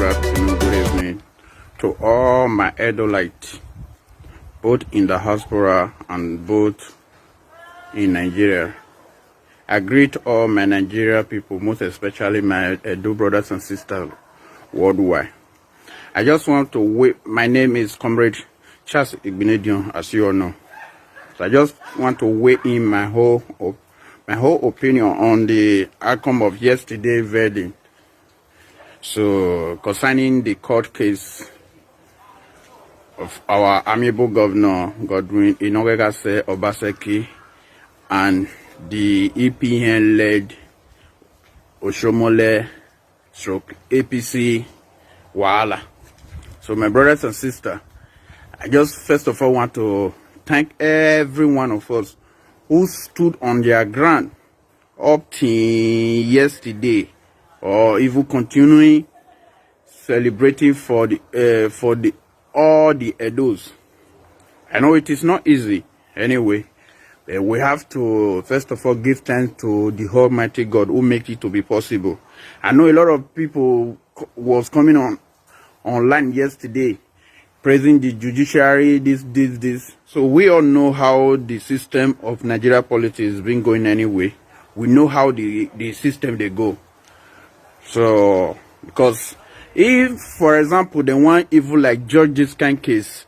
good afternoon, good evening to all my Edolites, both in the diaspora and both in Nigeria. I greet all my Nigeria people, most especially my Edo brothers and sisters worldwide. I just want to wait. My name is Comrade Charles Igbinedion, as you all know. So I just want to weigh in my whole opinion on the outcome of yesterday's verdict. So concerning the court case of our amiable governor Godwin Enokekase Obaseki and the EPN-led Oshomole APC Wahala. So my brothers and sisters, I just first of all want to thank every one of us who stood on their ground up till yesterday, or even continuing celebrating for all the Edos. I know it is not easy anyway, but we have to first of all give thanks to the Almighty God who made it to be possible. I know a lot of people was coming online yesterday praising the judiciary, this. So we all know how the system of Nigeria politics has been going anyway. We know how the system they go. So, because if, for example, they want even like judge this kind of case,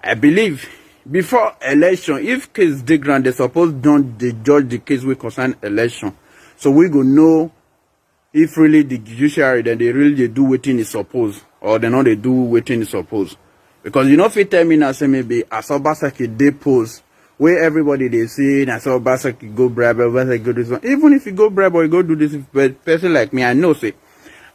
I believe before election, if case they grant, they suppose don't they judge the case with concern election. So we go know if really the judiciary then they really do waiting is supposed, or they know they do waiting is supposed. Because you know if you tell me now say maybe as Obaseki they pose where everybody they say and so Obaseki go bribe, Obaseki go this one. Even if you go bribe or you go do this, but person like me, I know say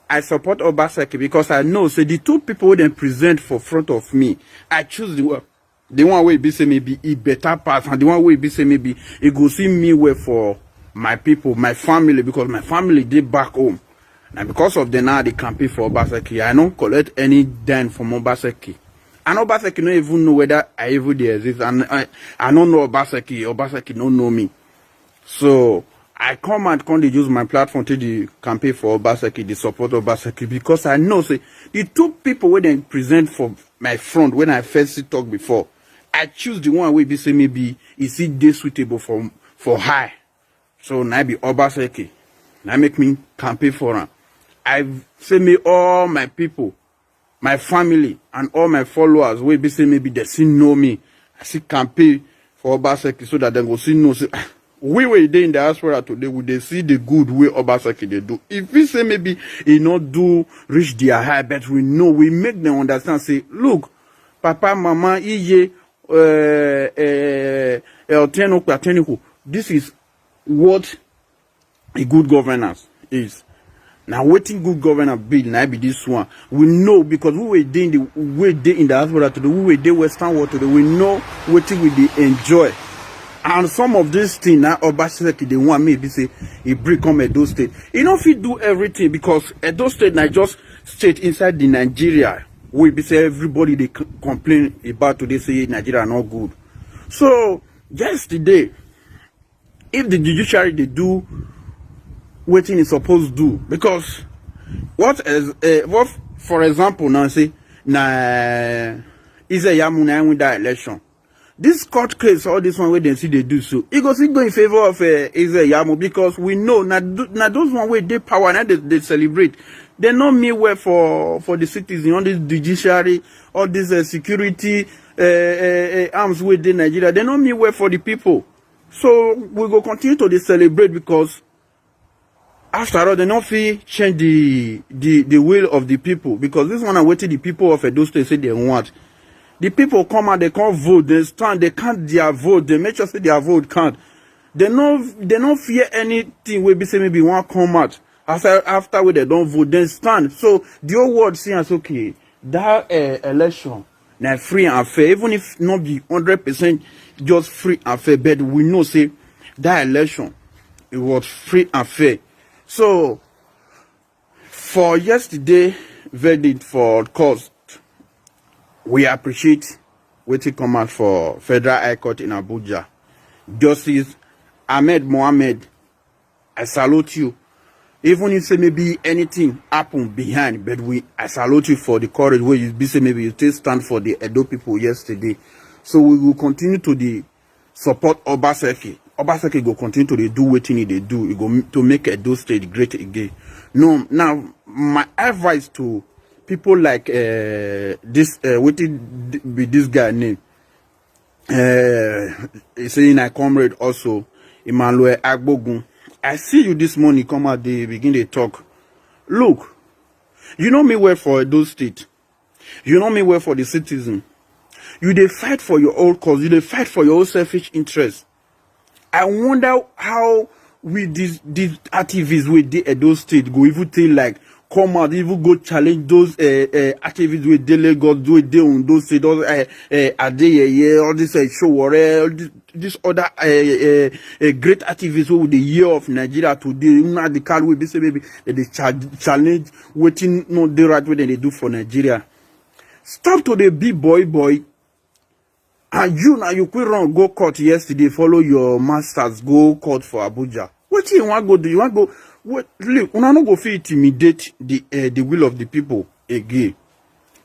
I support Obaseki because I know say the two people who then present for front of me, I choose the one way be say maybe he better pass, and the one way be say maybe he go see me where for my people, my family, because my family did back home. And because of the now they campaign for Obaseki, I don't collect any dime from Obaseki. And Obaseki don't even know whether I even there exist. And I don't know Obaseki. Obaseki don't know me. So I come and use my platform to the campaign for Obaseki, the support Obaseki, because I know say the two people when they present for my front when I first talk before, I choose the one where be say maybe is it this suitable for high. So now be Obaseki. Now make me campaign for him. I say me all my people, my family, and all my followers will be say maybe they see know me. I see campaign for Obaseki so that they go see know say we were there in the diaspora today. Would they see the good way Obaseki they do? If we say maybe he not do reach their high, but we know we make them understand. Say look, Papa, Mama, Ije, this is what a good governance is. Now, waiting good governance bill, now be this one. We know because we were there in the diaspora today, we were there Western world today. We know what we enjoy. And some of these things now, Obaseki, they want maybe say, he bring come Edo State. You know, if he do everything, because Edo State now just state inside the Nigeria, we be say everybody they complain about today, say Nigeria not good. So, yesterday, if the judiciary they do what is supposed to do, because what for example now say na is a Yamuna win that election. This court case, all this one where they see they do so, it goes go in favor of is a Yamu, because we know now those one where they power now they celebrate. They not me where for the citizens on this judiciary, all this security arms within Nigeria. They not me where for the people. So we go continue to celebrate, because after all, they not feel change the will of the people, because this one are waiting the people of Edo State say they want. The people come out, they can't vote, they stand, they can't their vote, they make sure say their vote can't. They don't fear anything we be say maybe one come out. After they don't vote, then stand. So the whole world see us okay. That election now free and fair, even if not be 100% just free and fair, but we know say that election it was free and fair. So for yesterday verdict for court, we appreciate what it come out for Federal High Court in Abuja. Justice Ahmed Mohammed, I salute you. Even if say maybe anything happen behind, but I salute you for the courage where you be say maybe you still stand for the Edo people yesterday. So we will continue to support Obaseki. Obaseki go continue to do what they do. He go to make Edo State great again. No, now my advice to people like this, what it be this guy name? Saying I comrade also, Emmanuel Agbogun. I see you this morning come out, they begin to talk. Look, you know me well for Edo State. You know me well for the citizen. You they fight for your own cause. You they fight for your own selfish interest. I wonder how with these activists with the Edo State go even think like come out, even go challenge those activists with the Lagos, do it on those state, all this show, this other great activists with the year of Nigeria today. You know the card will be say maybe they challenge waiting not the right way than they do for Nigeria. Stop to the big boy. And you now you quit run go court yesterday, follow your masters, go court for Abuja. What do you want to go do? You want to go what look, una no go fit intimidate the will of the people again.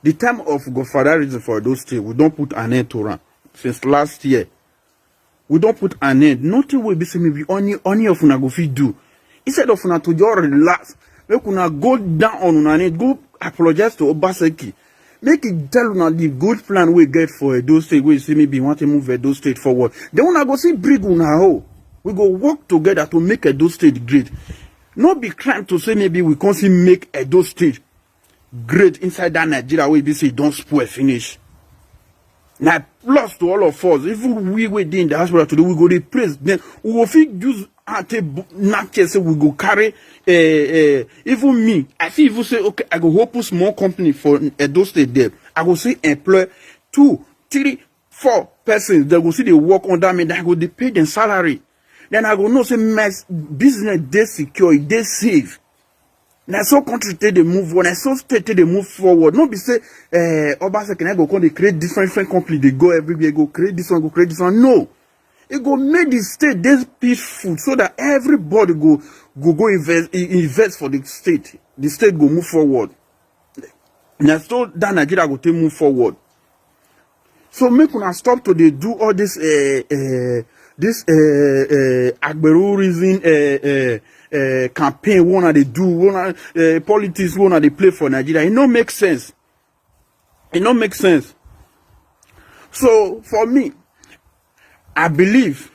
The time of godfatherism for those states, we don't put an end to run. Since last year. We don't put an end. Nothing will be say maybe only of una go fit do. Instead of una to just relax, make una go down on una need, go apologize to Obaseki. Make it tell una the good plan we get for Edo State. We say maybe want to move Edo State forward. Then una go see bring una hoe. We go work together to make Edo State great. Not be trying to say maybe we can't see make Edo State great inside that Nigeria where we say don't spoil finish. Now plus to all of us, even we within the hospital today, we go to praise. Then we will feel use not say we go carry even me. I feel even say okay, I go open small company for Edo State there. I go say employ 2, 3, 4 persons. They go see they work under me. Then I go they pay them salary. Then I go know say my business they secure, they safe. Now so country they move on, so state they move forward. Not be say Obaseki go come they create different company, they go everywhere, go create this one, go create this one. No. It go make the state this peaceful so that everybody go invest for the state. The state go move forward. Now so that Nigeria go take move forward. So make una stop to they do all this Agberurism campaign wanna they do, wanna politics wanna they play for Nigeria. It don't make sense. It don't make sense. So for me, I believe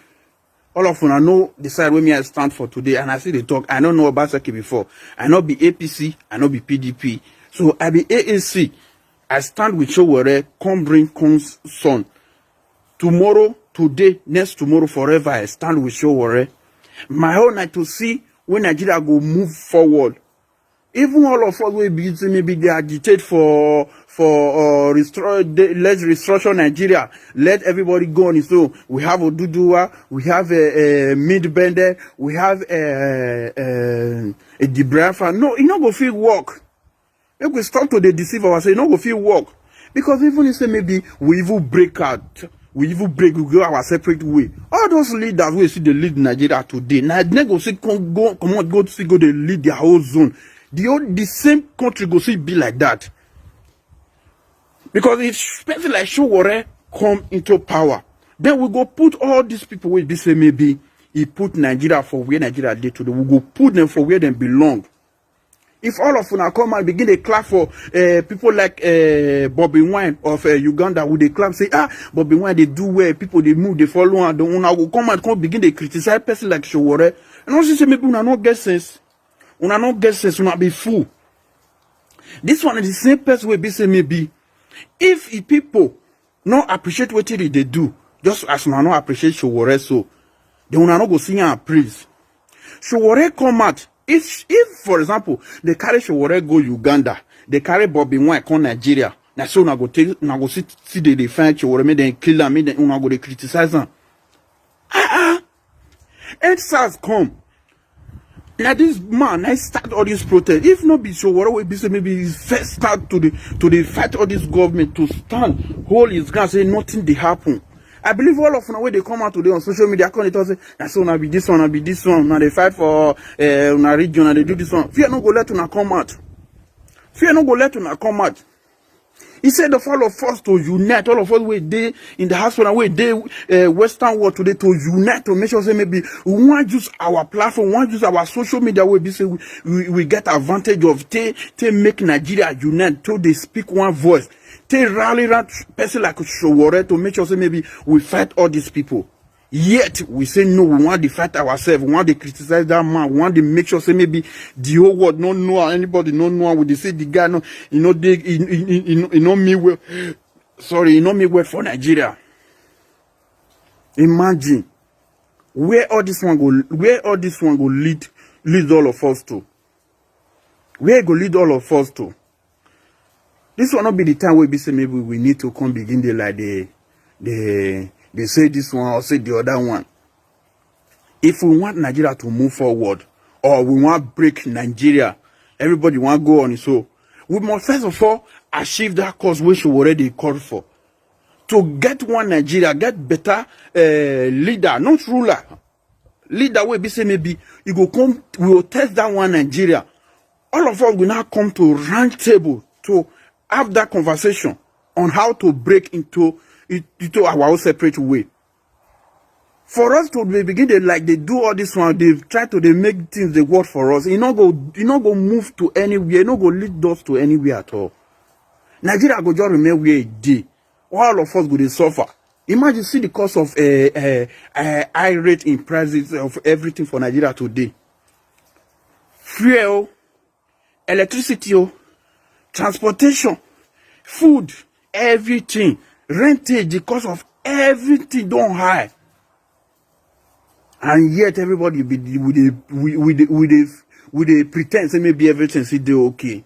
all of una know the side where me I stand for today, and I see the talk. I don't know about Obaseki before. I know be APC, I know be PDP. So I be ANC. I stand with Sowore, come bring comes son. Tomorrow, today, next tomorrow, forever, I stand with Sowore. My whole night to see when Nigeria go move forward. Even all of us will be maybe they agitate for let's restructure Nigeria. Let everybody go on its own. We have Oduduwa, we have a Mid-Bender, we have a Dibrafa. No, it not go feel work. If we stop to deceive ourselves, it not go feel work. Because even if say maybe we even break out, we go our separate way. All those leaders we see they lead Nigeria today. Now they go see go they lead their whole zone. The same country go see be like that. Because it's people like Sowore come into power. Then we go put all these people with this say maybe he put Nigeria for where Nigeria did today. We go put them for where they belong. If all of them come and begin to clap for people like Bobby Wine of Uganda, who they clap say, Bobby Wine they do well, people they move, they follow, and don't will come and begin to criticize person like Sowore. And also say maybe una not get sense. Una not get sense, una be fool. This one is the same person will be say maybe if people not appreciate what they do, just as una not appreciate Sowore, so they una not go sing and praise. Sowore come out. If for example they carry Sowore go Uganda, they carry Bobby Wine come Nigeria, now so una go see they find Sowore, make them kill them, make them una go they criticize them. EndSARS come. Now this man, I start all this protest. If not be Sowore, will be say maybe he first start to the fight all this government to stand, hold his ground, say nothing they happen. I believe all of them when they come out today on social media, come they talk say, "That's so now be this one, now be this one." Now they fight for una region, and they do this one. Fear no go let una come out. Fear no go let una come out. He said the all of us to unite, all of us we dey in the hospital, we dey Western world today to unite to make sure say maybe we want to use our platform, we want to use our social media we be say we get advantage of to make Nigeria unite, to they speak one voice, to rally around person like Sowore to make sure say maybe we fight all these people. Yet we say no, we want to fight ourselves, we want to criticize that man, we want to make sure say maybe the whole world no know anybody no know. We say the guy no, you know they you know me well. Sorry, you know me well for Nigeria. Imagine where all this one go lead all of us to. Where it go lead all of us to. This will not be the time where we say maybe we need to come begin the like they say this one or say the other one. If we want Nigeria to move forward, or we want to break Nigeria, everybody want to go on its own, we must first of all achieve that cause which we already called for. To get one Nigeria, get better leader, not ruler. Leader will be say maybe you go come, we will test that one Nigeria. All of us will now come to round table to have that conversation on how to break into our own separate way. For us to begin they do all this one, they try to make things they work for us. You not go move to anywhere, you not go lead us to anywhere at all. Nigeria go just remain where it did. All of us go to suffer. Imagine see the cost of high rate in prices of everything for Nigeria today. Fuel, electricity, transportation, food, everything. Rentage, the cost of everything don't high, and yet everybody with a pretend say maybe everything see they okay.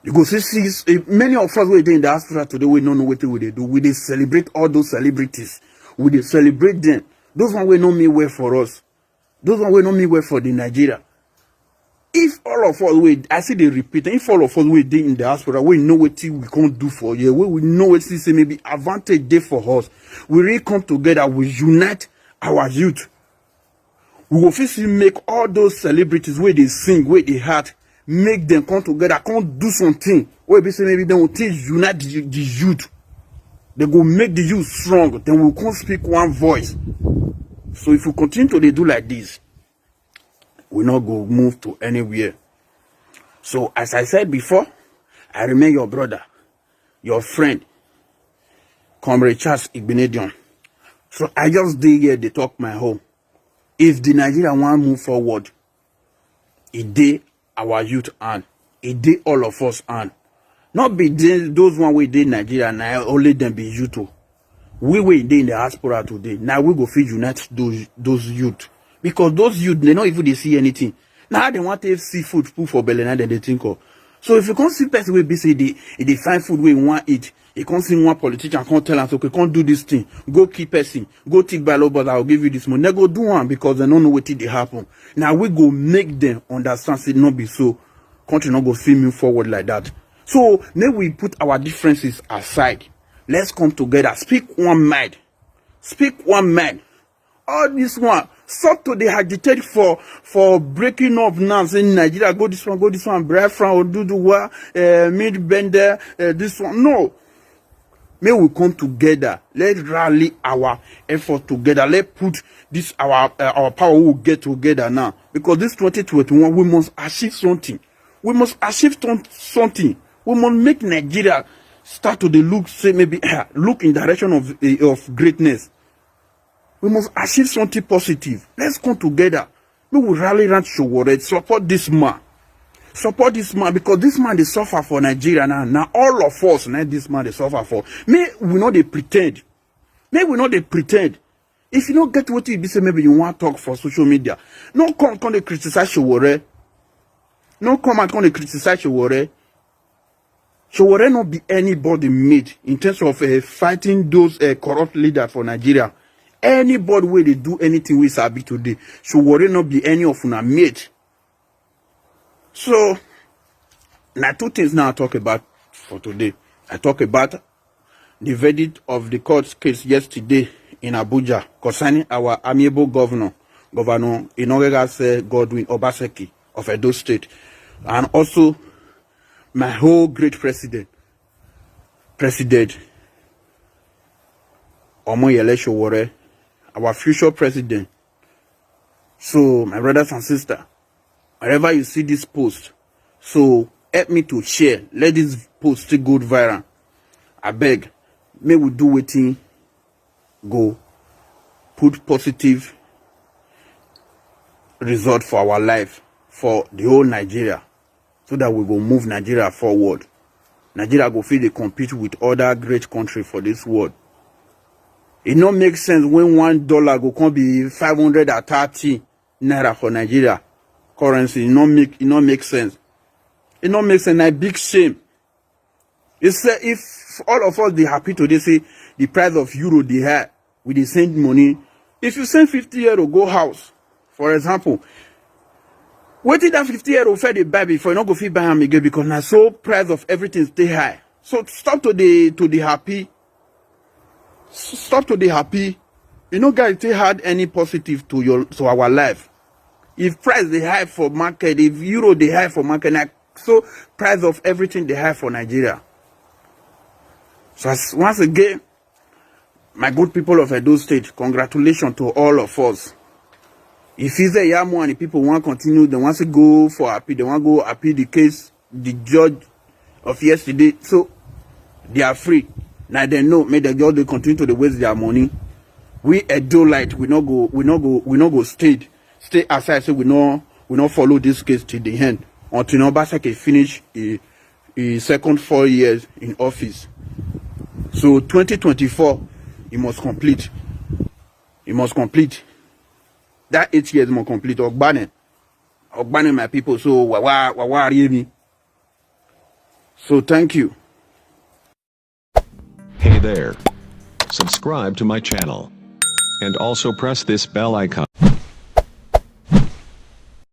You go see many of us we in the hospital today we don't know what they do. We they celebrate all those celebrities. We they celebrate them. Those one we know me well for us. Those one we know me well for the Nigeria. If all of us, I see they repeat, if all of us we did in the hospital, we know what we can't do for you, we know what say maybe advantage day for us. We really come together, we unite our youth. We will first make all those celebrities where they sing, where they heart, make them come together, come do something. Where we say maybe they will unite the youth. They go make the youth strong, then we'll come speak one voice. So if we continue to do like this, we not go move to anywhere. So as I said before, I remain your brother, your friend, Comrade Charles Igbenedion. So I just did here, they talk my home. If the Nigeria want to move forward, it did our youth and it did all of us and not be those one we did Nigeria now only them be you too. We were in the diaspora today. Now we go feel unite those youth. Because those youth, they not even they see anything. Now they want to have seafood put for belly, now then they think of. So if you can't see person we be say they find food where you want eat, you can't see one politician can't tell us okay, can't do this thing. Go keep person, go take by law, but I'll give you this money. They go do one because they don't know what it happen. Now we go make them understand it not be so. Country not go see me forward like that. So now we put our differences aside. Let's come together. Speak one mind. Speak one mind. All this one. Stop to they agitate for breaking up now, saying Nigeria go this one, Biafra, Oduduwa, Mid-Bender, this one. No. May we come together. Let's rally our effort together. Let's put this our power we will get together now. Because this 2021, we must achieve something. We must achieve something. We must make Nigeria start to look, say maybe look in direction of greatness. We must achieve something positive. Let's come together. We will rally around Sowore. Support this man. Support this man because this man they suffer for Nigeria now. Now all of us, now this man they suffer for. May we not they pretend. May we not they pretend. If you don't get what you be say, maybe you want to talk for social media. No come they criticize Sowore. No come and they criticize Sowore. Sowore not be anybody made in terms of fighting those corrupt leaders for Nigeria. Anybody where they do anything we sabi today, Sowore not be any of una mate. So, now two things now I talk about for today. I talk about the verdict of the court case yesterday in Abuja concerning our amiable Governor Inorega Godwin Obaseki of Edo State, and also my whole great President Omoyele Sowore, our future president. So, my brothers and sisters, wherever you see this post, so help me to share. Let this post still go viral. I beg, may we do waiting, go put positive result for our life, for the whole Nigeria, so that we will move Nigeria forward. Nigeria go feel they compete with other great countries for this world. It not make sense when $1 go come be 530 naira for Nigeria currency. It not make sense. It not make sense. A big shame. It's if all of us they happy today say the price of euro they have with the send money. If you send 50 euro go house, for example, what did that 50 euro for the buy before you not go fit buy them again because now so price of everything stay high. So stop to the happy. Stop to the happy. You know, guys, they had any positive to our life. If price they high for market, if euro they high for market, like, so price of everything they high for Nigeria. So once again, my good people of Edo State, congratulations to all of us. If it's a Yamu and the people want to continue, they want to go for appeal, they want to go appeal the case, the judge of yesterday, so they are free. Now they know, may the judge they continue to waste their money. We Edo light, we not go stay aside, so we not follow this case till the end until Obaseki finish his second 4 years in office. So 2024, he must complete. He must complete. That 8 years must complete. Ogbane, my people. So wawa me. So thank you. Hey there. Subscribe to my channel. And also press this bell icon.